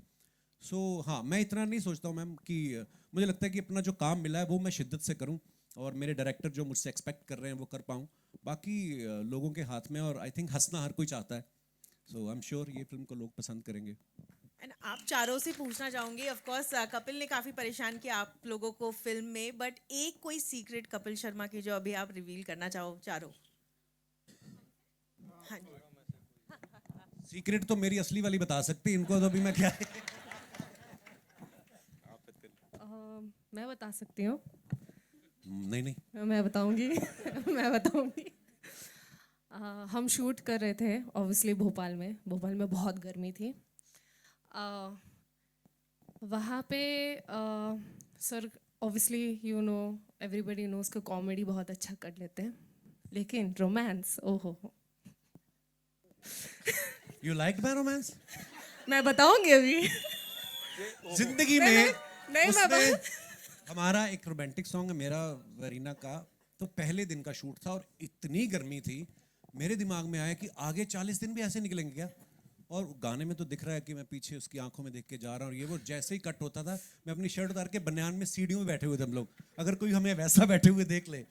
सो हाँ, मैं इतना नहीं सोचता हूँ मैम कि मुझे लगता है कि अपना जो काम मिला है वो मैं शिद्दत से करूँ, और मेरे डायरेक्टर जो मुझसे एक्सपेक्ट कर रहे हैं वो कर पाऊँ। बाकी लोगों के हाथ में, और आई थिंक हंसना हर कोई चाहता है। सो आई एम श्योर ये फिल्म को लोग पसंद करेंगे। एंड आप चारों से पूछना चाहूँगी, ऑफ कोर्स कपिल ने काफ़ी परेशान किया आप लोगों को फिल्म में, बट एक कोई सीक्रेट कपिल शर्मा की जो अभी आप रिवील करना चाहो चारों? हाँ जी। सीक्रेट तो मेरी असली वाली बता सकती, इनको तो अभी मैं क्या है। मैं बता सकती हूँ। नहीं नहीं मैं बताऊंगी। मैं बताऊंगी। हम शूट कर रहे थे ऑब्वियसली भोपाल में बहुत गर्मी थी। वहाँ पे sir obviously you know everybody knows कि कॉमेडी बहुत अच्छा कर लेते हैं, लेकिन रोमांस ओहो। You like my romance? मैं बताऊंगी अभी। जिंदगी नहीं, में नहीं, उसने मैं हमारा एक रोमांटिक सॉन्ग है मेरा वरीना का, तो पहले दिन का शूट था और इतनी गर्मी थी, मेरे दिमाग में आया कि आगे 40 दिन भी ऐसे निकलेंगे क्या। और गाने में तो दिख रहा है कि मैं पीछे उसकी आंखों में देख के जा रहा हूँ, और ये वो जैसे ही कट होता था मैं अपनी शर्ट उतार के बनियान में सीढ़ियों में बैठे हुए थे हम लोग। अगर कोई हमें वैसा बैठे हुए देख ले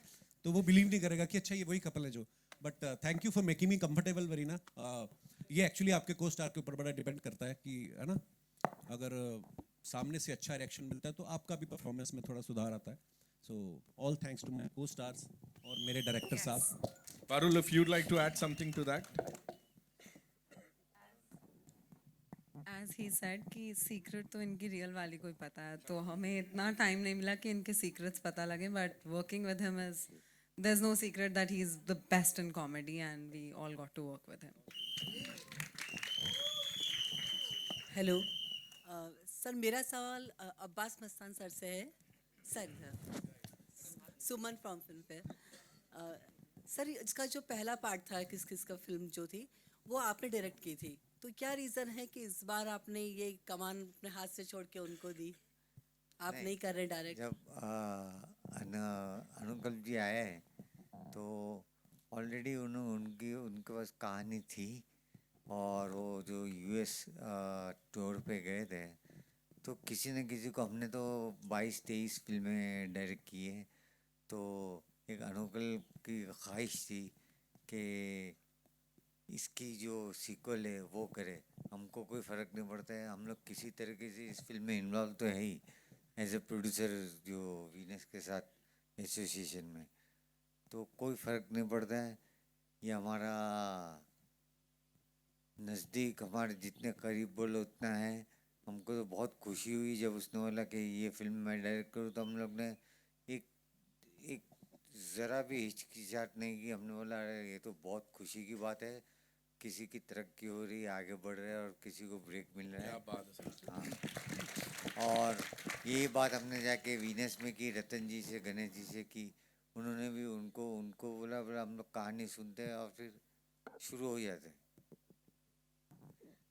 तो वो बिलीव नहीं करेगा कि अच्छा ये वही कपल है जो। But thank you for making me comfortable Varina. ये एक्चुअली आपके को स्टार के ऊपर बड़ा डिपेंड करता है कि है ना, अगर सामने से अच्छा रिएक्शन मिलता है तो आपका भी परफॉर्मेंस में थोड़ा सुधार आता है। So all thanks to my costars और मेरे डायरेक्टर साहब। Parul, if you'd like to add something to that. As he said कि सीक्रेट तो इनकी रियल वाली को ही पता है, तो हमें इतना टाइम नहीं मिला कि इनके सीक्रेट्स पता लगे, but working with him is there is no secret that he is the best in comedy and we all got to work with him. Hello sir, मेरा सवाल अब्बास मस्तान सर से है। Sir Suman from Filmfare. Sir इसका जो पहला part था किस किस का फिल्म जो थी वो आपने डायरेक्ट की थी, तो क्या रीज़न है कि इस बार आपने ये कमान अपने हाथ से छोड़ के उनको दी, आप नहीं कर रहे डायरेक्ट? जब अनुकल्प जी आए हैं तो ऑलरेडी उनके पास कहानी थी, और वो जो यूएस टूर पे गए थे तो किसी न किसी को हमने तो 22-23 फिल्में डायरेक्ट की है, तो एक अनुकल्प की ख्वाहिश थी कि इसकी जो सीक्वल है वो करे। हमको कोई फ़र्क नहीं पड़ता है, हम लोग किसी तरीके से इस फिल्म में इन्वॉल्व तो है ही एज ए प्रोड्यूसर, जो वीनस के साथ एसोसिएशन में, तो कोई फ़र्क नहीं पड़ता है। ये हमारा नज़दीक, हमारे जितने करीब बोलो उतना है। हमको तो बहुत खुशी हुई जब उसने बोला कि ये फिल्म मैं डायरेक्ट करूँ, तो हम लोग ने एक ज़रा भी हिचकिचाहट नहीं की। हमने बोला अरे ये तो बहुत खुशी की बात है, किसी की तरक्की हो रही है, आगे बढ़ रहा है और किसी को ब्रेक मिल रहा है। हाँ, और यही बात हमने जाके वीनस में की, रतन जी से, गणेश जी से की। उन्होंने भी उनको बोला हम लोग कहानी सुनते हैं और फिर शुरू हो जाते हैं।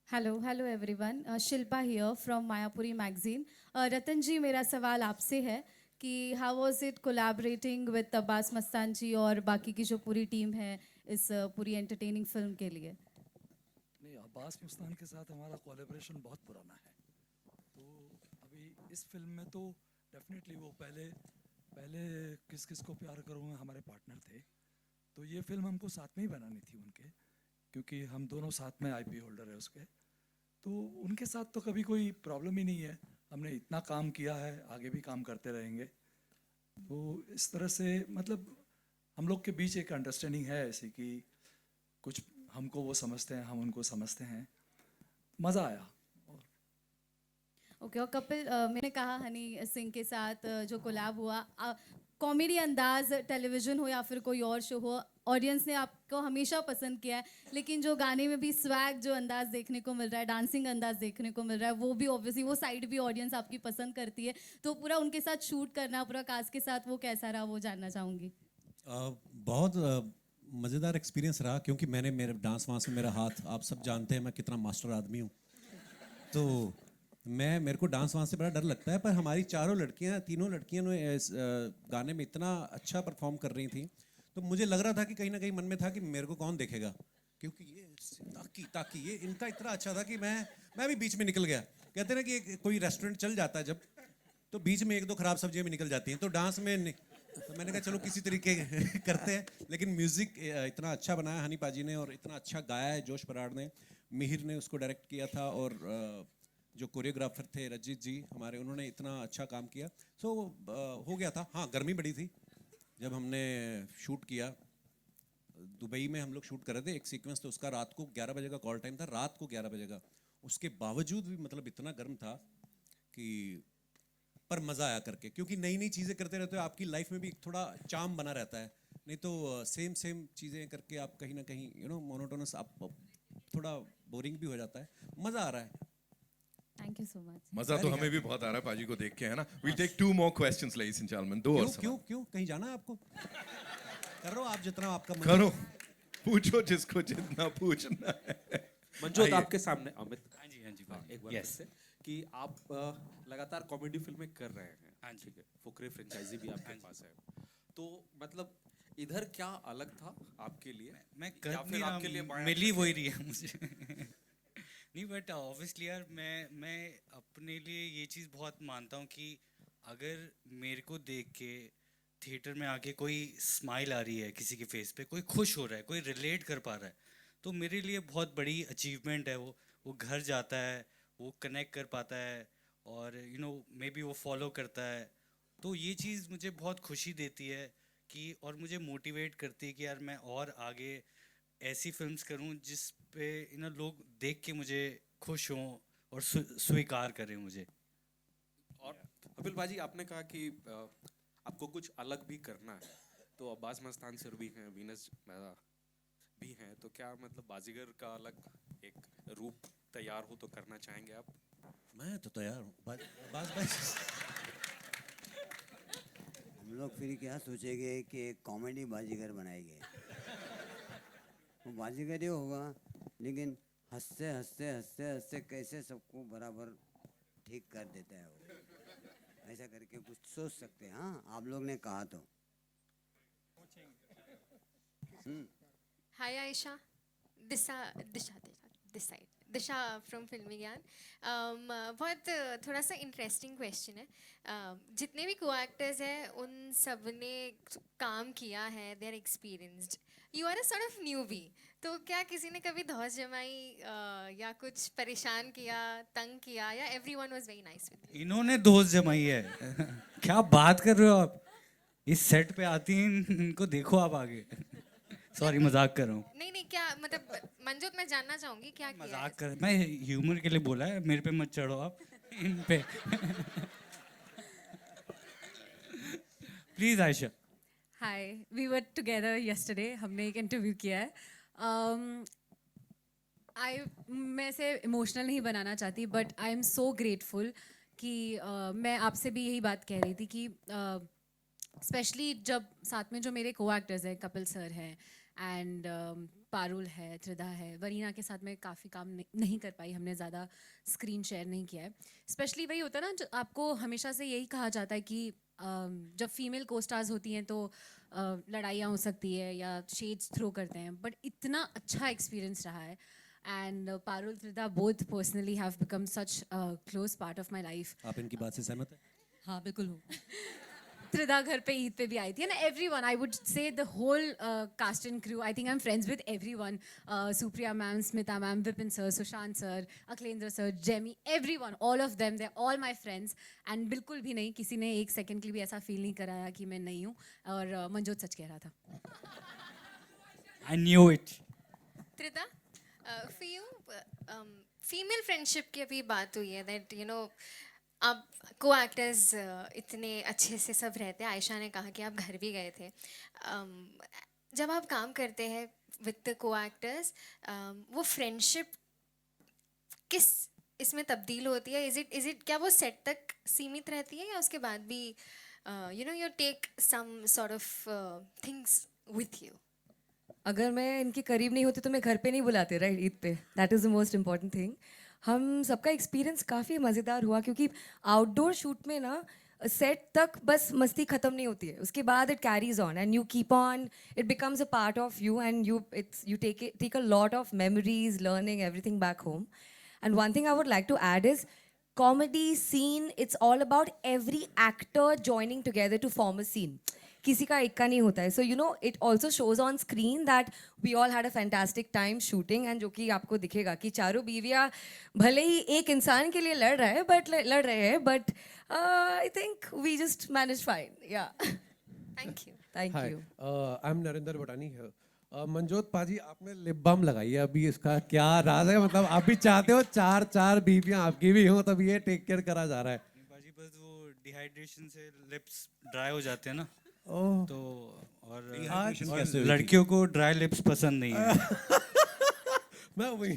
Hello everyone, Shilpa here from Mayapuri magazine. Ratan ji, मेरा सवाल आपसे है कि how was it collaborating with Abbas Mastan ji और बाकी की जो पूरी टीम है इस पूरी एंटरटेनिंग फिल्म के लिए? नहीं, अब्बास मस्तान के साथ हमारा कोलैबोरेशन बहुत पुराना है, तो अभी इस फिल्म में तो डेफिनेटली वो पहले किस किस को प्यार करूँगा हमारे पार्टनर थे, तो ये फिल्म हमको साथ में ही बनानी थी उनके, क्योंकि हम दोनों साथ में आईपी होल्डर है उसके, तो उनके साथ तो कभी कोई प्रॉब्लम ही नहीं है। हमने इतना काम किया है, आगे भी काम करते रहेंगे। तो इस तरह से मतलब हम लोग के बीच एक अंडरस्टैंडिंग है ऐसी कि कुछ हमको वो समझते हैं, हम उनको समझते हैं, मज़ा आया। ओके, और कपिल, मैंने कहा हनी सिंह के साथ जो कोलैब हुआ, कॉमेडी अंदाज, टेलीविज़न हो या फिर कोई और शो हो, ऑडियंस ने आपको हमेशा पसंद किया है, लेकिन जो गाने में भी स्वैग जो अंदाज देखने को मिल रहा है, डांसिंग अंदाज देखने को मिल रहा है, वो भी ऑब्वियसली वो साइड भी ऑडियंस आपकी पसंद करती है, तो पूरा उनके साथ शूट करना, पूरा कास्ट के साथ वो कैसा रहा, वो जानना चाहूँगी। बहुत मज़ेदार एक्सपीरियंस रहा, क्योंकि मेरे डांस वांस में मेरा हाथ, आप सब जानते हैं मैं कितना मास्टर आदमी हूँ, तो मेरे को डांस वांस से बड़ा डर लगता है, पर हमारी तीनों लड़कियां ने इस गाने में इतना अच्छा परफॉर्म कर रही थी, तो मुझे लग रहा था कि कहीं ना कहीं मन में था कि मेरे को कौन देखेगा, क्योंकि ये ताकि ये इनका इतना अच्छा था कि मैं भी बीच में निकल गया। कहते ना कि कोई रेस्टोरेंट चल जाता है जब, तो बीच में 1-2 खराब सब्जियां भी निकल जाती हैं, तो डांस में तो मैंने कहा चलो किसी तरीके करते हैं, लेकिन म्यूज़िक इतना अच्छा बनाया हनी पाजी ने, और इतना अच्छा गाया है जोश बराड़ ने, मिहिर ने उसको डायरेक्ट किया था, और जो कोरियोग्राफर थे रजीत जी हमारे, उन्होंने इतना अच्छा काम किया, हो गया था। हाँ, गर्मी बड़ी थी जब हमने शूट किया, दुबई में हम लोग शूट कर रहे थे एक सीक्वेंस, तो उसका रात को 11 बजे का कॉल टाइम था, रात को 11 बजे का। उसके बावजूद भी मतलब इतना गर्म था कि पर मज़ा आया करके, क्योंकि नई नई चीज़ें करते रहते हो, आपकी लाइफ में भी थोड़ा चार्म बना रहता है। नहीं तो सेम सेम चीज़ें करके आप कहीं ना कहीं मोनोटोनस, आप थोड़ा बोरिंग भी हो जाता है। मज़ा आ रहा है। Thank you so much. मजा तो हमें भी बहुत आ रहा है पाजी को देख के, है ना। We'll take 2 more questions, ladies and gentlemen. 2 और क्यों क्यों कहीं जाना है आपको? करो आप जितना आपका मन करो, पूछो जिसको जितना पूछना है। मंजोत, आइए। आपके सामने अमित। हाँ जी एक बार Yes. फिर से कि आप लगातार कॉमेडी फिल्में कर रहे हैं। हाँ ठीक है, फुकरे फ्रेंचाइजी भी आपके पास है, तो मतलब इधर क्या अलग था आपके लिए? मैं या कर फिर नहीं रहा, आपके लिए बायां मिल ही हाथ वही है? रही है मुझे। नहीं बट ऑब्वियसली यार मैं अपने लिए ये चीज़ बहुत मानता हूँ कि अगर मेरे को देख के थिएटर में आके कोई स्माइल आ रही है किसी के फेस पे, कोई खुश हो रहा है, कोई रिलेट कर पा रहा है, तो मेरे लिए बहुत बड़ी अचीवमेंट है। वो घर जाता है, वो कनेक्ट कर पाता है, और मे बी वो फॉलो करता है, तो ये चीज़ मुझे बहुत खुशी देती है कि, और मुझे मोटिवेट करती है कि यार मैं और आगे ऐसी फिल्म्स करूं जिस पे लोग देख के मुझे खुश हों और स्वीकार करें मुझे। और अबिल बाजी, आपने कहा कि आपको कुछ अलग भी करना है, तो अब्बास मस्तान सर भी हैं, वीनस भी हैं, तो क्या मतलब बाजीगर का अलग एक रूप तैयार हो तो करना चाहेंगे आप? मैं तो तैयार हूँ। बस हम लोग फिर क्या सोचेंगे कि एक कॉमेडी बाजीगर बनाएंगे, वो बाजीगर ही होगा, लेकिन हंसते हंसते हंसते हंसते कैसे सबको बराबर ठीक कर देता है वो, ऐसा करके कुछ सोच सकते हैं। हाँ, आप लोग ने कहा तो। Hi Aisha, this side, Disha from फिल्मी ज्ञान। बहुत थोड़ा सा इंटरेस्टिंग क्वेश्चन है। जितने भी को एक्टर्स हैं उन सब ने काम किया है, they are experienced, you are a sort of newbie, तो क्या किसी ने कभी धौस जमाई या कुछ परेशान किया, तंग किया, या everyone was very nice with you? इन्होंने दोस्त जमाई है। क्या बात कर रहे हो आप? इस सेट पे आती हैं, इनको देखो आप आगे। सॉरी, मजाक कर रहा हूँ। नहीं क्या मतलब, मंजूत मैं जानना चाहूंगी क्या किया है? मजाक कर, मैं ह्यूमर के लिए बोला है, मेरे पे मत चढ़ो आप इन पे। Please Ayesha. Hi, we were together yesterday, हमने एक इंटरव्यू किया है। मैं इसे इमोशनल नहीं बनाना चाहती, but I am so grateful कि मैं आपसे भी यही बात कह रही थी कि स्पेशली जब साथ में जो मेरे को एक्टर्स हैं, कपिल सर हैं एंड पारुल है, त्रिधा है, वरीना के साथ में काफ़ी काम नहीं कर पाई, हमने ज़्यादा स्क्रीन शेयर नहीं किया है। स्पेशली वही होता है ना, जो आपको हमेशा से यही कहा जाता है कि जब फीमेल को स्टार्स होती हैं तो लड़ाइयाँ हो सकती है या शेड्स थ्रो करते हैं, बट इतना अच्छा एक्सपीरियंस रहा है। And Parul, Tridha both personally have become such close part of my life. आप इनकी बात से सहमत हैं? हाँ, बिल्कुल हूँ। त्रिधा घर पे ईद पे भी आई थी, and everyone, I would say the whole cast and crew, I think I am friends with everyone, Supriya ma'am, Smita ma'am, Vipin sir, Sushant sir, Akhilendra sir, Jamie, everyone, all of them, they are all my friends. And बिल्कुल भी नहीं, किसी ने एक second के लिए भी ऐसा फील नहीं कराया कि मैं नहीं हूँ, और मंजोत सच कह रहा था। I knew it. Tridha, for you, female friendship की अभी बात हुई है, दैट आप को एक्टर्स इतने अच्छे से सब रहते हैं। आयशा ने कहा कि आप घर भी गए थे। जब आप काम करते हैं विद द को एक्टर्स, वो फ्रेंडशिप किस इसमें तब्दील होती है? इज इट क्या वो सेट तक सीमित रहती है, या उसके बाद भी you take some sort of things with you? अगर मैं इनके करीब नहीं होती तो मैं घर पे नहीं बुलाते, राइट, ईद पे। That is the most important thing. हम सबका एक्सपीरियंस काफ़ी मज़ेदार हुआ, क्योंकि आउटडोर शूट में ना सेट तक बस मस्ती ख़त्म नहीं होती है, उसके बाद it carries on and you keep on, it becomes a part of you, and you take a lot of memories, learning everything back home. And one thing I would like to add is comedy scene, it's all about every actor joining together to form a scene. किसी का एक का नहीं होता है. So it also shows on screen that we all had a fantastic time shooting, and जो कि आपको दिखेगा कि चारों बीवियाँ भले ही एक इंसान के लिए लड़ रहे हैं, but I think we just managed fine. Yeah. Thank you. Thank Hi, you. I'm Narinder Bhatani here. Manjot पाजी आपने लिप बाम लगाई है, अभी इसका क्या राज है? मतलब आप भी चाहते हो चार बीवियां आपकी भी हो, तब ये टेक केयर करा जा रहा है? बाजी बस वो डिहाइड्रेशन से लिप्स ड्राई हो जाते हैं ना, ओह। तो और Dehydration कैसे हुई थी? लड़कियों को ड्राई लिप्स पसंद नहीं है। मैं वही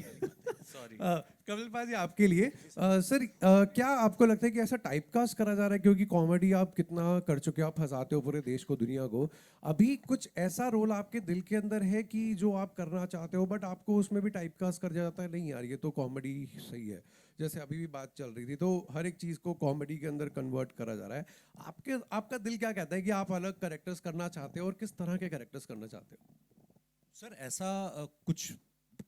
सॉरी। कपिल पाजी आपके लिए सर, क्या आपको लगता है कि ऐसा टाइपकास्ट करा जा रहा है? क्योंकि कॉमेडी आप कितना कर चुके हो, आप हंसाते हो पूरे देश को, दुनिया को, अभी कुछ ऐसा रोल आपके दिल के अंदर है कि जो आप करना चाहते हो बट आपको उसमें भी टाइपकास्ट कर जाता है, नहीं यार ये तो कॉमेडी सही है? जैसे अभी भी बात चल रही थी, तो हर एक चीज़ को कॉमेडी के अंदर कन्वर्ट करा जा रहा है। आपका दिल क्या कहता है कि आप अलग कैरेक्टर्स करना चाहते हो और किस तरह के कैरेक्टर्स करना चाहते हो? सर ऐसा कुछ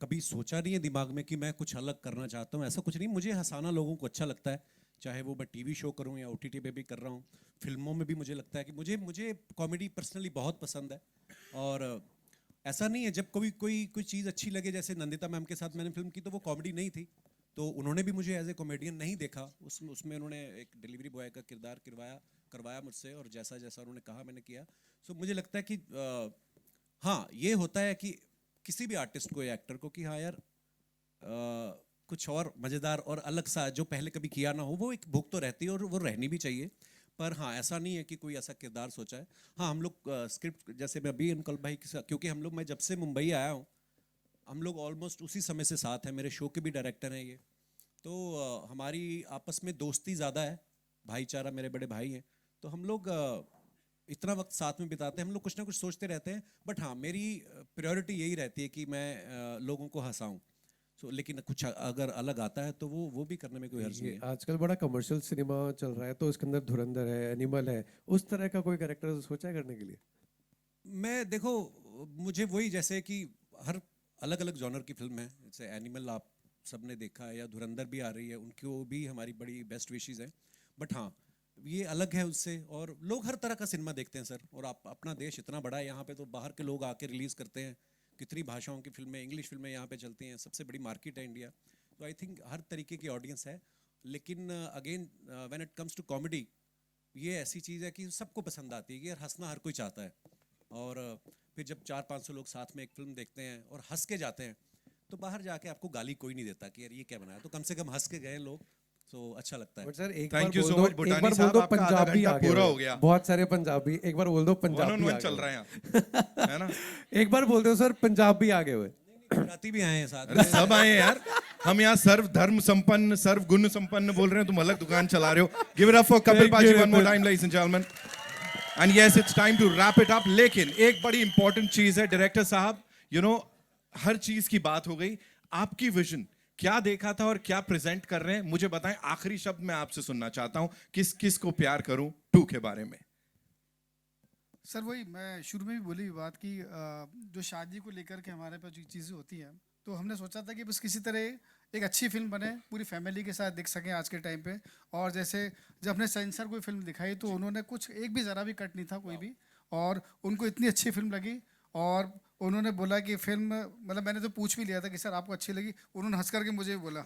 कभी सोचा नहीं है दिमाग में कि मैं कुछ अलग करना चाहता हूँ, ऐसा कुछ नहीं। मुझे हंसाना लोगों को अच्छा लगता है, चाहे वो मैं टीवी शो करूँ या OTT पे भी कर रहा हूँ, फिल्मों में भी मुझे लगता है कि मुझे कॉमेडी पर्सनली बहुत पसंद है। और ऐसा नहीं है जब कोई चीज़ अच्छी लगे, जैसे नंदिता मैम के साथ मैंने फिल्म की तो वो कॉमेडी नहीं थी, तो उन्होंने भी मुझे एज ए कॉमेडियन नहीं देखा, उसमें उन्होंने एक डिलीवरी बॉय का किरदार करवाया मुझसे, और जैसा जैसा उन्होंने कहा मैंने किया। सो मुझे लगता है कि हाँ ये होता है कि किसी भी आर्टिस्ट को या एक्टर को कि हाँ यार कुछ और मज़ेदार और अलग सा जो पहले कभी किया ना हो, वो एक भूख तो रहती है और वो रहनी भी चाहिए। पर हाँ ऐसा नहीं है कि कोई ऐसा किरदार सोचा है। हाँ हम लोग स्क्रिप्ट, जैसे मैं अभी अंकल भाई के साथ, क्योंकि हम लोग, मैं जब से मुंबई आया हूँ हम लोग ऑलमोस्ट उसी समय से साथ हैं, मेरे शो के भी डायरेक्टर हैं ये, तो हमारी आपस में दोस्ती ज़्यादा है, भाईचारा, मेरे बड़े भाई हैं, तो हम लोग इतना वक्त साथ में बिताते हैं, हम लोग कुछ ना कुछ सोचते रहते हैं। बट हाँ मेरी प्रायोरिटी यही रहती है कि मैं लोगों को हंसाऊं। लेकिन कुछ अगर अलग आता है तो वो भी करने में कोई हर्ज नहीं है। आजकल बड़ा कमर्शियल सिनेमा चल रहा है, तो इसके अंदर धुरंधर है, एनिमल है, उस तरह का कोई कैरेक्टर सोचा है करने के लिए? मैं देखो, मुझे वही, जैसे कि हर अलग अलग जॉनर की फिल्म है, जैसे एनिमल आप सबने देखा है या धुरंधर भी आ रही है, उनको भी हमारी बड़ी बेस्ट विशेज़ हैं। बट हाँ ये अलग है उससे, और लोग हर तरह का सिनेमा देखते हैं सर, और अपना देश इतना बड़ा है, यहाँ पे तो बाहर के लोग आके रिलीज़ करते हैं, कितनी भाषाओं की फिल्में, इंग्लिश फिल्में यहाँ पे चलती हैं, सबसे बड़ी मार्केट है इंडिया, तो आई थिंक हर तरीके की ऑडियंस है। लेकिन again when it comes to comedy, ये ऐसी चीज़ है कि सबको पसंद आती है कि यार हंसना हर कोई चाहता है, और फिर जब 400-500 लोग साथ में एक फिल्म देखते हैं और हंस के जाते हैं, तो बाहर जाके आपको गाली कोई नहीं देता कि यार ये क्या बनाया, तो कम से कम हंस के गए लोग, तो अच्छा लगता है। बट सर एक Thank you so bar much, बोल भूटानी दो साहब, आपका आधा पंजाबी घंटा आ गए पूरा हो। हो गया। बहुत सारे पंजाबी, एक बार बोल दो पंजाबी One on one आ गए चल हो। रहा है यहाँ, है ना? एक बार बोल दो सर पंजाबी आ गए हुए। गुजराती भी आए हैं साथ। अरे सब आए हैं यार, हम यहाँ सर्व धर्म संपन्न, सर्व गुण संपन्न बोल रहे हैं, तुम अलग दुकान चला रहे हो। Give it up for Kapil paaji one more time ladies and gentleman. And yes it's time to wrap it up. लेकिन एक बड़ी इंपॉर्टेंट चीज है डायरेक्टर साहब, यू नो हर चीज की बात हो गई, आपकी विजन क्या देखा था और क्या प्रेजेंट कर रहे हैं, मुझे बताएं। आखिरी शब्द मैं आपसे सुनना चाहता हूं, किस किस को प्यार करूं 2 के बारे में। सर वही मैं शुरू में भी बोली बात की, जो शादी को लेकर के हमारे पास जो चीज़ें होती हैं, तो हमने सोचा था कि बस किसी तरह एक अच्छी फिल्म बने, पूरी फैमिली के साथ देख सकें आज के टाइम पे। और जैसे जब हमने सेंसर कोई फिल्म दिखाई तो उन्होंने कुछ एक भी ज़रा भी कट नहीं था कोई भी, और उनको इतनी अच्छी फिल्म लगी, और उन्होंने बोला कि फिल्म, मतलब मैंने तो पूछ भी लिया था कि सर आपको अच्छी लगी, उन्होंने हंस करके मुझे बोला,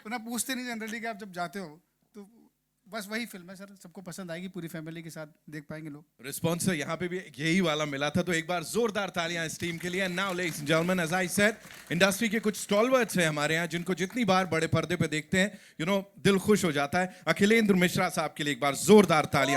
उन्हें पूछते नहीं जनरली कि आप जब जाते हो, तो बस वही फिल्म है सर, सबको पसंद आएगी, पूरी फैमिली के साथ देख पाएंगे लोग। रिस्पॉन्स यहाँ पे भी यही वाला मिला था, तो एक बार जोरदार तालियां इस टीम के लिए। Now ladies and gentleman, as I said, industry के कुछ स्टॉलवर्ड्स हैं हमारे यहाँ, जिनको जितनी बार बड़े पर्दे पे देखते हैं, यू नो दिल खुश हो जाता है। अखिलेंद्र मिश्रा साहब के लिए एक बार जोरदार तालियां।